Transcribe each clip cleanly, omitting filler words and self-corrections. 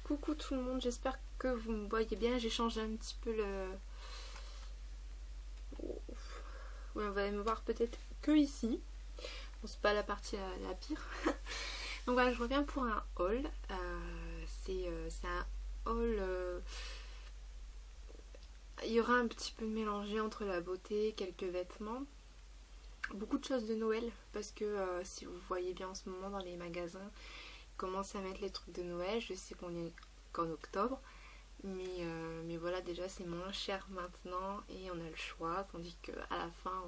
Coucou tout le monde, j'espère que vous me voyez bien. J'ai changé un petit peu le... Ouais, on va me voir peut-être que ici. Bon, c'est pas la partie la pire. Donc voilà, je reviens pour un haul. C'est un haul... il y aura un petit peu mélangé entre la beauté, quelques vêtements. Beaucoup de choses de Noël. Parce que si vous voyez bien en ce moment dans les magasins, ils commencent à mettre les trucs de Noël. Je sais qu'on est qu'en octobre. Mais voilà, déjà c'est moins cher maintenant et on a le choix, tandis qu'à la fin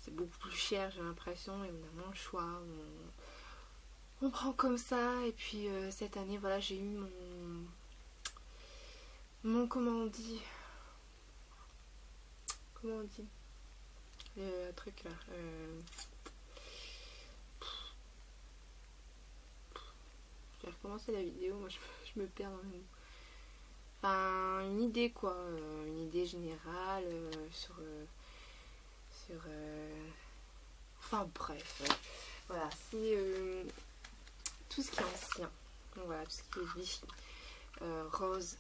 c'est beaucoup plus cher, j'ai l'impression, et on a moins le choix, on prend comme ça. Et puis cette année, voilà, j'ai eu comment on dit le truc là, je vais recommencer la vidéo, moi je me perds dans les mots. Enfin, une idée quoi, une idée générale sur enfin bref, voilà, c'est tout ce qui est ancien. Donc voilà, tout ce qui est Vichy, rose,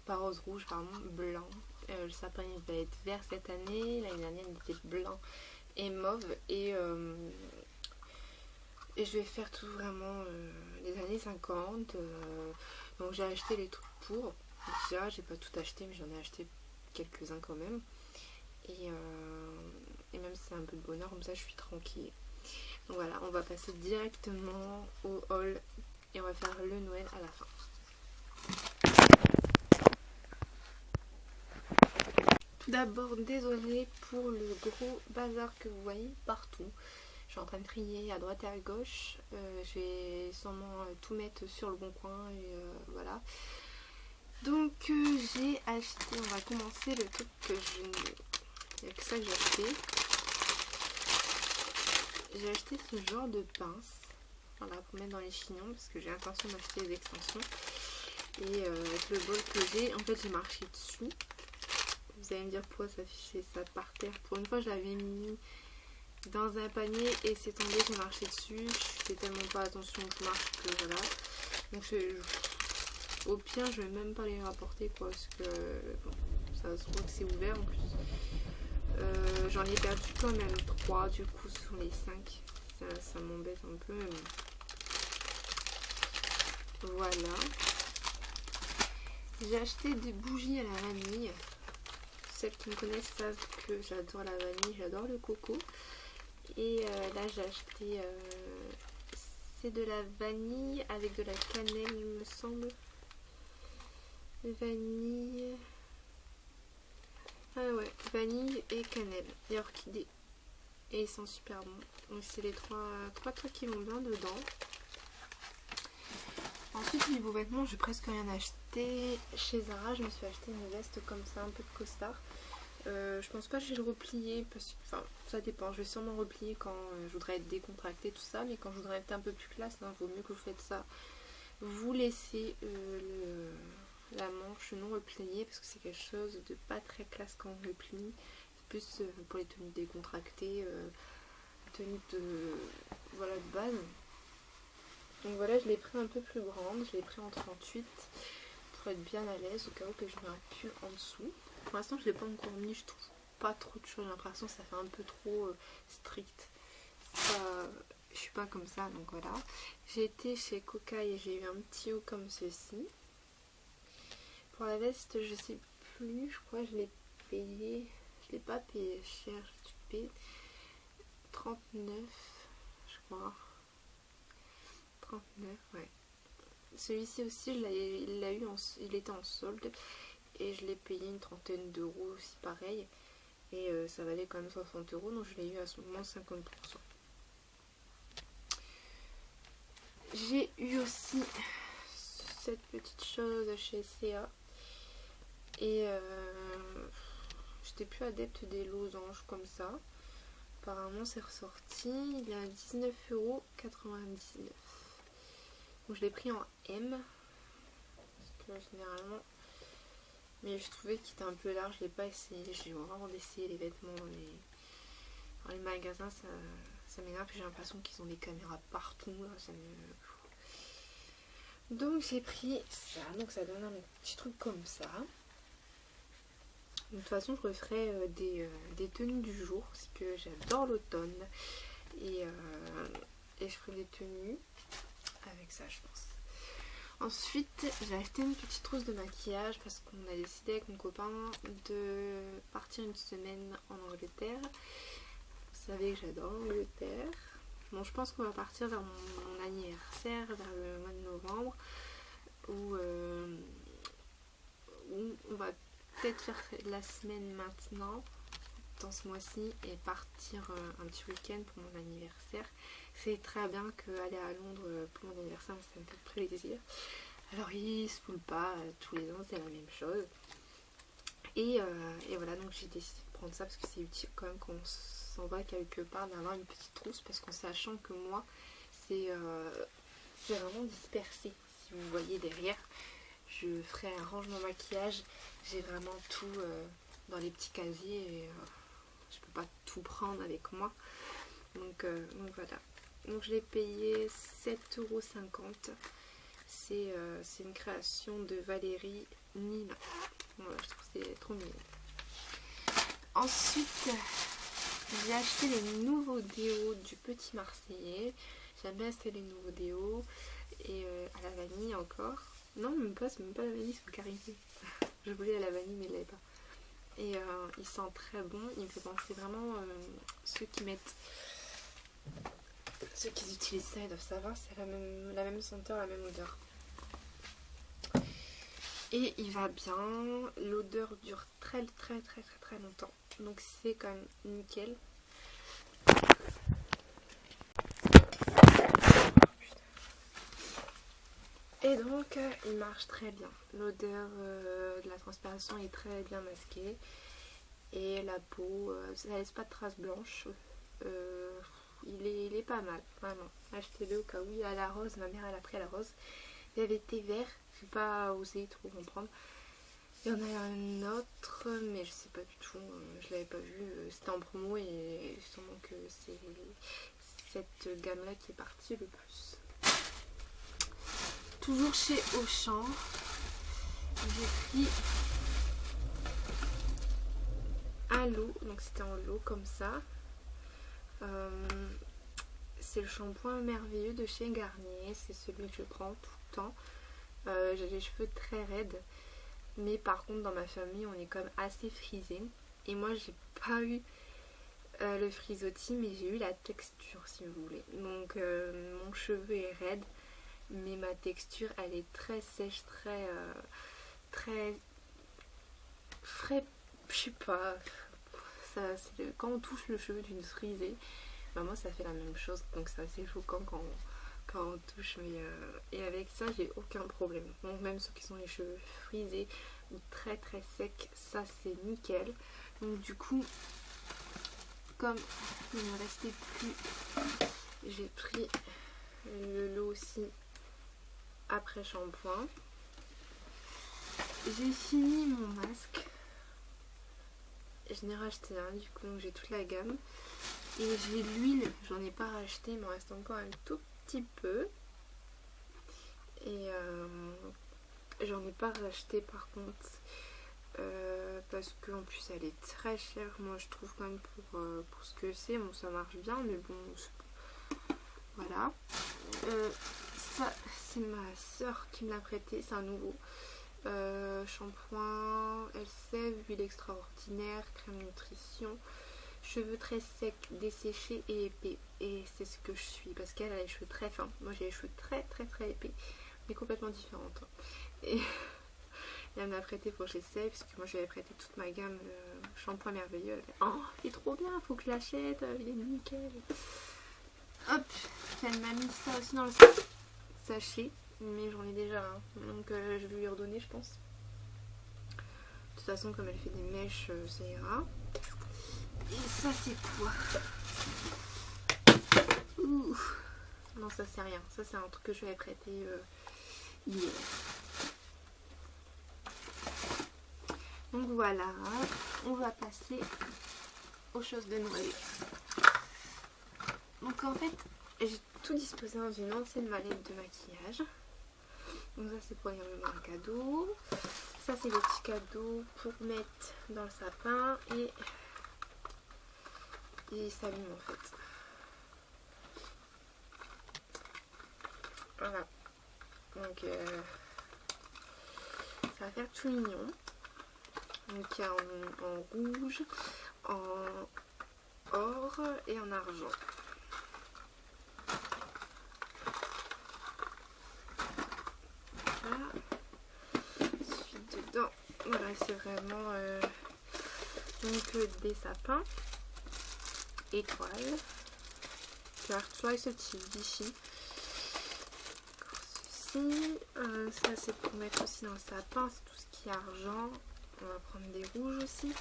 pas rose rouge, pardon, blanc. Le sapin il va être vert cette année. L'année dernière il était blanc et mauve. Et je vais faire tout vraiment les années 50. Donc j'ai acheté les trucs pour. Déjà, j'ai pas tout acheté, mais j'en ai acheté quelques-uns quand même. Et même si c'est un peu de bonheur, comme ça je suis tranquille. Donc voilà, on va passer directement au haul et on va faire le Noël à la fin. Tout d'abord, désolée pour le gros bazar que vous voyez partout. Je suis en train de trier à droite et à gauche. Je vais sûrement tout mettre sur le bon coin et voilà. Donc j'ai acheté, on va commencer le truc que il n'y a que ça que j'ai acheté. J'ai acheté ce genre de pince, voilà, pour mettre dans les chignons, parce que j'ai l'intention d'acheter des extensions. Et avec le bol que j'ai, en fait j'ai marché dessus. Vous allez me dire pourquoi s'afficher ça par terre. Pour une fois je l'avais mis dans un panier et c'est tombé, j'ai marché dessus. Je fais tellement pas attention que je marche que voilà. Donc au pire je vais même pas les rapporter quoi, parce que bon, ça se trouve que c'est ouvert en plus. J'en ai perdu quand même 3 du coup sur les 5. Ça m'embête un peu. Mais bon. Voilà. J'ai acheté des bougies à la vanille. Celles qui me connaissent savent que j'adore la vanille, j'adore le coco. Et là j'ai acheté c'est de la vanille avec de la cannelle il me semble. Vanille. Ah ouais, vanille et cannelle et orchidée. Et ils sont super bons. Donc c'est les trois trucs qui vont bien dedans. Ensuite niveau vêtements, j'ai presque rien acheté. Chez Zara, je me suis acheté une veste comme ça, un peu de costard. Je pense pas que je vais le replier parce que, enfin, ça dépend. Je vais sûrement replier quand je voudrais être décontractée, tout ça, mais quand je voudrais être un peu plus classe, il vaut mieux que vous faites ça. Vous laissez la manche non repliée parce que c'est quelque chose de pas très classe quand on replie. C'est plus pour les tenues décontractées, tenues voilà, de base. Donc voilà, je l'ai pris un peu plus grande, je l'ai pris en 38 pour être bien à l'aise au cas où que je mets un pull en dessous. Pour l'instant je l'ai pas encore mis, je trouve pas trop de choses, j'ai l'impression que ça fait un peu trop strict. Je suis pas comme ça, donc voilà. J'ai été chez Coca et j'ai eu un petit haut comme ceci. Pour la veste, je sais plus, je crois que je l'ai payé, je l'ai pas payé cher, j'ai dû payer 39, je crois. 39, ouais. Celui-ci aussi, il était en solde et je l'ai payé une trentaine d'euros aussi, pareil. Et ça valait quand même 60 euros, donc je l'ai eu à ce moment 50%. J'ai eu aussi cette petite chose chez CA. Et j'étais plus adepte des losanges comme ça. Apparemment c'est ressorti. Il est à 19,99 €. Donc je l'ai pris en M. Parce que généralement. Mais je trouvais qu'il était un peu large. Je l'ai pas essayé. J'ai vraiment essayé les vêtements dans les magasins. Ça m'énerve. J'ai l'impression qu'ils ont des caméras partout. Là, Donc j'ai pris ça, donc ça donne un petit truc comme ça. De toute façon, je referai des tenues du jour parce que j'adore l'automne. Et je ferai des tenues avec ça, je pense. Ensuite, j'ai acheté une petite trousse de maquillage parce qu'on a décidé avec mon copain de partir une semaine en Angleterre. Vous savez que j'adore l'Angleterre. Bon, je pense qu'on va partir vers mon anniversaire, vers le mois de novembre, où on va peut-être faire la semaine maintenant, dans ce mois-ci, et partir un petit week-end pour mon anniversaire. C'est très bien qu'aller à Londres pour mon anniversaire, ça me fait plaisir. Alors ils se foulent pas, tous les ans c'est la même chose. Et voilà, donc j'ai décidé de prendre ça parce que c'est utile quand même quand on s'en va quelque part d'avoir une petite trousse, parce qu'en sachant que moi c'est vraiment dispersé. Si vous voyez derrière, je ferai un rangement maquillage, j'ai vraiment tout dans les petits casiers et je peux pas tout prendre avec moi. Donc voilà. Donc je l'ai payé 7,50 €. C'est une création de Valérie Nina. Voilà, je trouve que c'est trop mignon. Ensuite, j'ai acheté les nouveaux déos du Petit Marseillais. J'aime bien acheter les nouveaux déos. Et à la vanille encore. Non, même pas, c'est même pas la vanille, c'est le karité. Je voulais à la vanille, mais je l'avais pas. Et il sent très bon. Il me fait penser vraiment ceux qui mettent. Ceux qui utilisent ça, ils doivent savoir, c'est la même senteur, la même odeur. Et il va bien, l'odeur dure très longtemps, donc c'est quand même nickel. Et donc il marche très bien, l'odeur de la transpiration est très bien masquée. Et la peau, ça laisse pas de traces blanches. Il est pas mal, vraiment. Achetez-le au cas où. Il y a la rose, ma mère elle a pris la rose. Il y avait été vert, j'ai pas osé trop en prendre. Il y en a un autre, mais je sais pas du tout, je l'avais pas vu. C'était en promo et sûrement que c'est cette gamme là qui est partie le plus. Toujours chez Auchan, j'ai pris un lot, donc c'était en lot comme ça. C'est le shampoing merveilleux de chez Garnier, c'est celui que je prends tout le temps. J'ai les cheveux très raides, mais par contre dans ma famille on est quand même assez frisé. Et moi j'ai pas eu le frisottis, mais j'ai eu la texture si vous voulez. Donc mon cheveu est raide, mais ma texture elle est très sèche, très frais, je sais pas. Quand on touche le cheveu d'une frisée, bah moi ça fait la même chose, donc c'est assez choquant quand on touche, mais et avec ça j'ai aucun problème. Donc même ceux qui sont les cheveux frisés ou très secs, ça c'est nickel. Donc du coup, comme il ne me restait plus, j'ai pris le lot aussi après shampoing. J'ai fini mon masque. Je n'ai racheté un, du coup j'ai toute la gamme. Et j'ai l'huile, j'en ai pas racheté, il m'en reste encore un tout petit peu. Et j'en ai pas racheté par contre. Parce qu'en plus elle est très chère. Moi je trouve quand même pour ce que c'est. Bon, ça marche bien, mais bon, voilà. Ça, c'est ma soeur qui me l'a prêté. C'est un nouveau shampoing Elseve, huile extraordinaire, crème nutrition. Cheveux très secs, desséchés et épais. Et c'est ce que je suis, parce qu'elle a les cheveux très fins. Moi j'ai les cheveux très épais, mais complètement différentes. Et elle me l'a prêté pour chez Save, parce que moi je lui avais prêté toute ma gamme shampoing merveilleux. Elle fait oh, il est trop bien, faut que je l'achète, il est nickel. Hop, elle m'a mis ça aussi dans le sachet, mais j'en ai déjà un, donc je vais lui redonner, je pense. De toute façon, comme elle fait des mèches, ça ira. Et ça c'est quoi? Ouh. Non, ça c'est rien. Ça c'est un truc que je lui ai prêté hier. Donc voilà, on va passer aux choses de Noël. Donc en fait, j'ai tout disposé dans une ancienne mallette de maquillage. Donc ça c'est pour les cadeaux. Ça c'est les petits cadeaux pour mettre dans le sapin et il s'allume en fait. Voilà. Donc ça va faire tout mignon. Donc il y a en rouge, en or et en argent. Voilà. Ensuite dedans, voilà, c'est vraiment donc des sapins, étoiles, cœur, soit ce type d'ici. Ceci, ça c'est pour mettre aussi dans le sapin, c'est tout ce qui est argent. On va prendre des rouges aussi.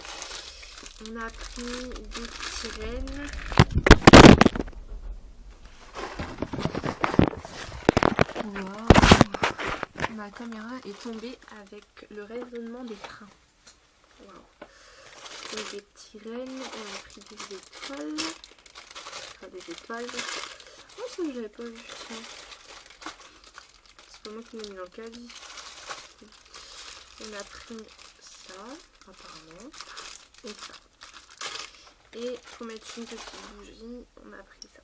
On a pris des sirènes. Wow. Ma caméra est tombée avec le résonnement des trains. Wow. Donc des petits rennes, on a pris des étoiles. Enfin, des étoiles. Oh, ça je l'avais pas vu. C'est pas moi qui l'ai mis dans le caddie. On a pris ça, apparemment, et ça. Et pour mettre une petite bougie, on a pris ça.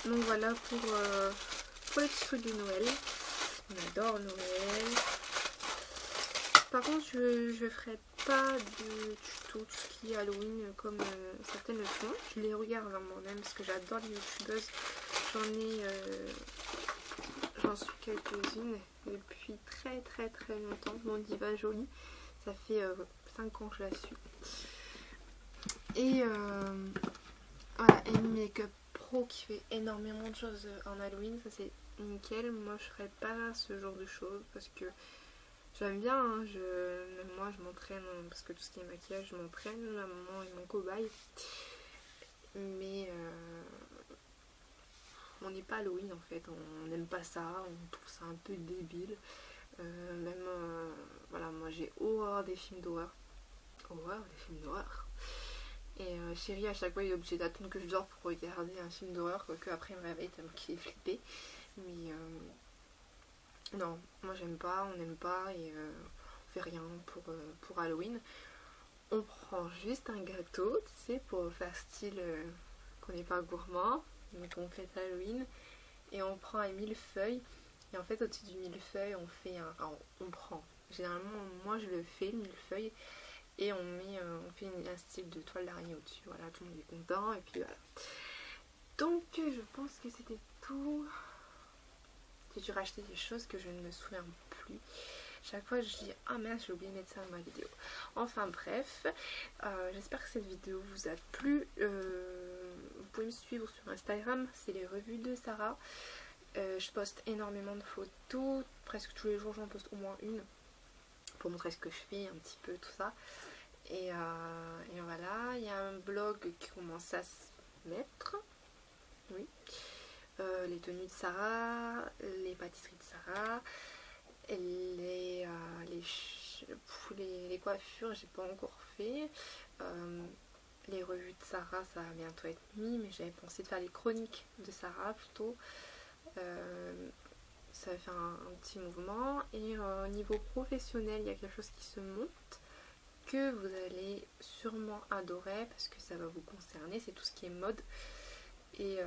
Donc voilà pour les petits trucs de Noël. On adore Noël. Par contre, je ferai pas de tuto tout ce qui est Halloween comme certaines le font. Je les regarde moi-même parce que j'adore les youtubeuses. J'en suis quelques-unes depuis très longtemps. Mon Diva Jolie, ça fait 5 ans que je la suis. Et voilà, et Make-up Pro qui fait énormément de choses en Halloween, ça c'est nickel. Moi je ferais pas ce genre de choses parce que j'aime bien, hein, même moi je m'entraîne parce que tout ce qui est maquillage je m'entraîne, ma maman est mon cobaye. Mais on n'est pas Halloween en fait, on n'aime pas ça, on trouve ça un peu débile. Voilà, moi j'ai horreur des films d'horreur. Horreur des films d'horreur. Et chérie à chaque fois il est obligé d'attendre que je dors pour regarder un film d'horreur, quoique après il me réveille tellement qu'il est flippé. Mais non, moi j'aime pas, on n'aime pas et on fait rien pour Halloween. On prend juste un gâteau, tu sais, pour faire style qu'on n'est pas gourmand. Donc on fait Halloween et on prend un millefeuille. Et en fait au-dessus du millefeuille on fait on prend. Généralement moi je le fais le millefeuille. Et on fait un style de toile d'araignée au-dessus. Voilà, tout le monde est content. Et puis voilà. Donc je pense que c'était tout. J'ai dû racheter des choses que je ne me souviens plus. Chaque fois je dis ah merde, j'ai oublié de mettre ça dans ma vidéo. Enfin bref, j'espère que cette vidéo vous a plu. Vous pouvez me suivre sur Instagram, c'est les revues de Sarah. Je poste énormément de photos. Presque tous les jours j'en poste au moins une. Pour montrer ce que je fais, un petit peu tout ça. Et voilà, il y a un blog qui commence à se mettre. Oui. Les tenues de Sarah, les pâtisseries de Sarah, les coiffures, j'ai pas encore fait. Les revues de Sarah, ça va bientôt être mis, mais j'avais pensé de faire les chroniques de Sarah plutôt. Ça va faire un petit mouvement. Et au niveau professionnel, il y a quelque chose qui se monte que vous allez sûrement adorer parce que ça va vous concerner. C'est tout ce qui est mode. Et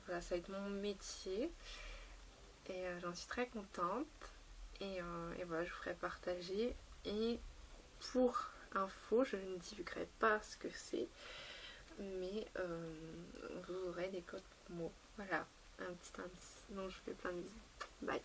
voilà, ça va être mon métier. Et j'en suis très contente. Et voilà, je vous ferai partager. Et pour info, je ne divulguerai pas ce que c'est. Mais vous aurez des codes promo. Voilà, un petit indice. Donc je fais plein de bisous. Bye.